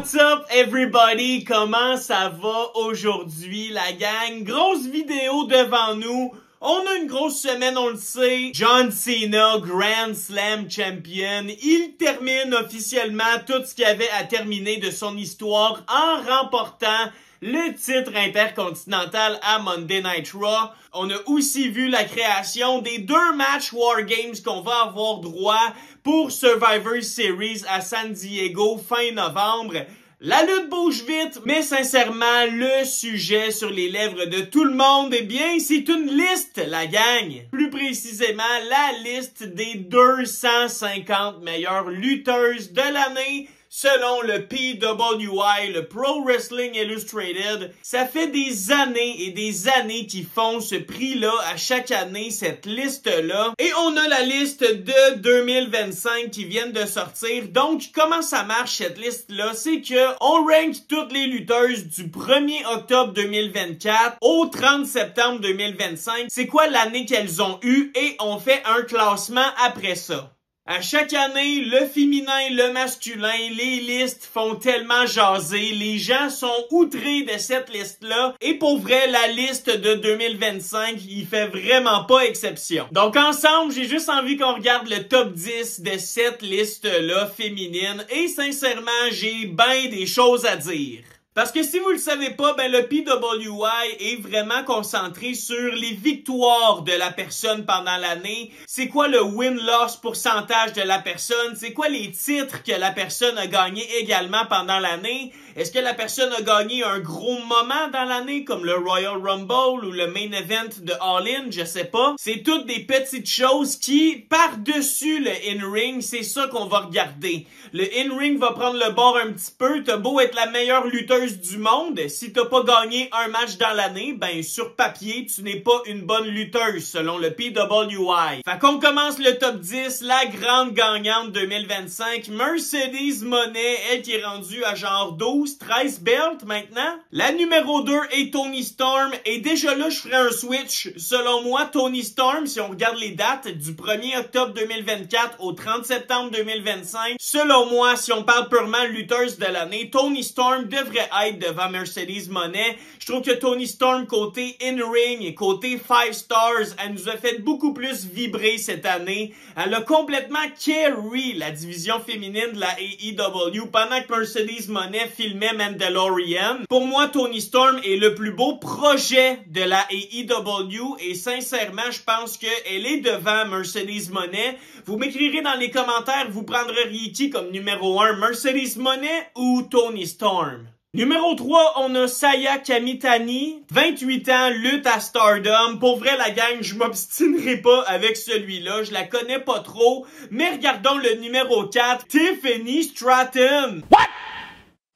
What's up everybody? Comment ça va aujourd'hui la gang? Grosse vidéo devant nous. On a une grosse semaine, on le sait. John Cena, Grand Slam Champion. Il termine officiellement tout ce qu'il avait à terminer de son histoire en remportant le titre intercontinental à Monday Night Raw. On a aussi vu la création des 2 matchs War Games qu'on va avoir droit pour Survivor Series à San Diego fin novembre. La lutte bouge vite, mais sincèrement, le sujet sur les lèvres de tout le monde, eh bien, c'est une liste, la gang. Plus précisément, la liste des 250 meilleures lutteuses de l'année, selon le PWI, le Pro Wrestling Illustrated. Ça fait des années et des années qu'ils font ce prix-là à chaque année, cette liste-là. Et on a la liste de 2025 qui viennent de sortir. Donc, comment ça marche cette liste-là? C'est que on rank toutes les lutteuses du 1er octobre 2024 au 30 septembre 2025. C'est quoi l'année qu'elles ont eue? Et on fait un classement après ça. À chaque année, le féminin, le masculin, les listes font tellement jaser. Les gens sont outrés de cette liste-là. Et pour vrai, la liste de 2025, il fait vraiment pas exception. Donc ensemble, j'ai juste envie qu'on regarde le top 10 de cette liste-là féminine. Et sincèrement, j'ai ben des choses à dire. Parce que si vous le savez pas, ben le PWI est vraiment concentré sur les victoires de la personne pendant l'année. C'est quoi le win-loss pourcentage de la personne? C'est quoi les titres que la personne a gagné également pendant l'année? Est-ce que la personne a gagné un gros moment dans l'année comme le Royal Rumble ou le Main Event de All In? Je sais pas. C'est toutes des petites choses qui, par-dessus le in-ring, c'est ça qu'on va regarder. Le in-ring va prendre le bord un petit peu. T'as beau être la meilleure lutteuse du monde, si t'as pas gagné un match dans l'année, ben sur papier, tu n'es pas une bonne lutteuse selon le PWI. Fait qu'on commence le top 10, la grande gagnante 2025, Mercedes Moné, elle qui est rendue à genre 12-13 belts maintenant. La numéro 2 est Toni Storm, et déjà là, je ferai un switch. Selon moi, Toni Storm, si on regarde les dates, du 1er octobre 2024 au 30 septembre 2025, selon moi, si on parle purement lutteuse de l'année, Toni Storm devrait être devant Mercedes Moné. Je trouve que Toni Storm, côté in-ring et côté 5 stars, elle nous a fait beaucoup plus vibrer cette année. Elle a complètement carry la division féminine de la AEW pendant que Mercedes Moné filmait Mandalorian. Pour moi, Toni Storm est le plus beau projet de la AEW et sincèrement, je pense qu'elle est devant Mercedes Moné. Vous m'écrirez dans les commentaires, vous prendriez qui comme numéro 1, Mercedes Moné ou Toni Storm? Numéro 3, on a Saya Kamitani, 28 ans, lutte à Stardom. Pour vrai, la gang, je m'obstinerai pas avec celui-là, je la connais pas trop. Mais regardons le numéro 4, Tiffany Stratton. What?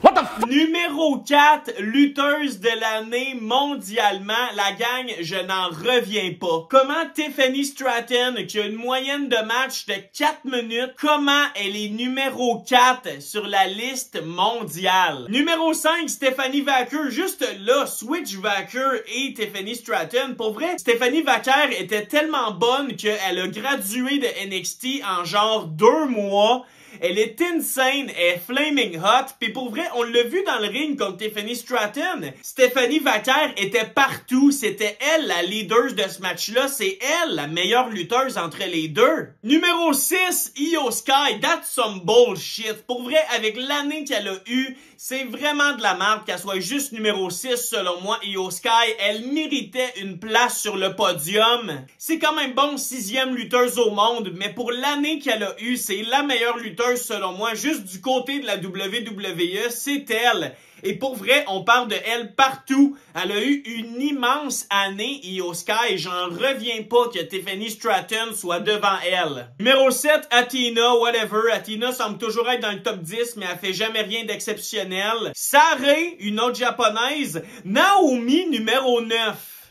What the f... Numéro 4, lutteuse de l'année mondialement. La gang, je n'en reviens pas. Comment Tiffany Stratton, qui a une moyenne de match de 4 minutes, comment elle est numéro 4 sur la liste mondiale? Numéro 5, Stephanie Vaquer. Juste là, Switch Vaquer et Tiffany Stratton. Pour vrai, Stephanie Vaquer était tellement bonne qu'elle a gradué de NXT en genre 2 mois. Elle est insane, elle est flaming hot, pis pour vrai, on l'a vu dans le ring contre Tiffany Stratton. Stephanie Vaquer était partout, c'était elle la leader de ce match-là, c'est elle la meilleure lutteuse entre les deux. Numéro 6, Io Sky, that's some bullshit. Pour vrai, avec l'année qu'elle a eue, c'est vraiment de la merde qu'elle soit juste numéro 6 selon moi. Io Sky, elle méritait une place sur le podium. C'est quand même bon, 6e lutteuse au monde, mais pour l'année qu'elle a eue, c'est la meilleure lutteuse selon moi, juste du côté de la WWE, c'est elle. Et pour vrai, on parle de elle partout. Elle a eu une immense année, Io Sky. J'en reviens pas que Tiffany Stratton soit devant elle. Numéro 7, Athena, whatever. Athena semble toujours être dans le top 10, mais elle fait jamais rien d'exceptionnel. Sarray, une autre japonaise. Naomi, numéro 9.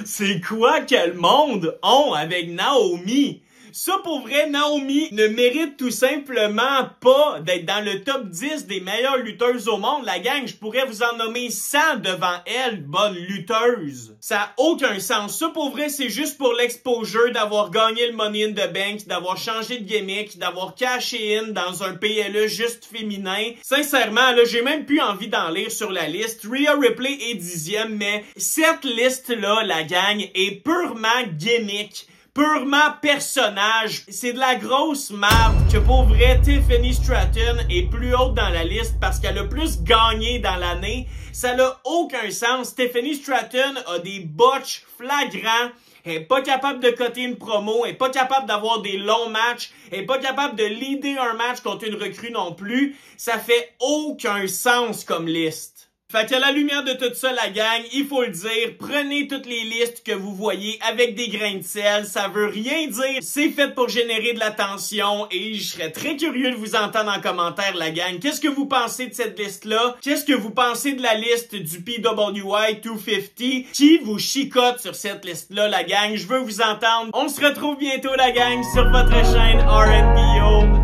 C'est quoi que le monde ont avec Naomi? Ça, pour vrai, Naomi ne mérite tout simplement pas d'être dans le top 10 des meilleures lutteuses au monde. La gang, je pourrais vous en nommer 100 devant elle, bonne lutteuse. Ça a aucun sens. Ça, pour vrai, c'est juste pour l'exposure d'avoir gagné le Money in the Bank, d'avoir changé de gimmick, d'avoir caché in dans un PLE juste féminin. Sincèrement, là, j'ai même plus envie d'en lire sur la liste. Rhea Ripley est 10e, mais cette liste-là, la gang, est purement gimmick. Purement personnage. C'est de la grosse merde que pour vrai Tiffany Stratton est plus haute dans la liste parce qu'elle a plus gagné dans l'année. Ça n'a aucun sens. Tiffany Stratton a des botches flagrants. Elle est pas capable de coter une promo, elle est pas capable d'avoir des longs matchs, elle est pas capable de leader un match contre une recrue non plus. Ça fait aucun sens comme liste. Fait qu'à la lumière de tout ça, la gang, il faut le dire, prenez toutes les listes que vous voyez avec des grains de sel. Ça veut rien dire. C'est fait pour générer de l'attention et je serais très curieux de vous entendre en commentaire, la gang. Qu'est-ce que vous pensez de cette liste-là? Qu'est-ce que vous pensez de la liste du PWI 250? Qui vous chicote sur cette liste-là, la gang? Je veux vous entendre. On se retrouve bientôt, la gang, sur votre chaîne RNBO.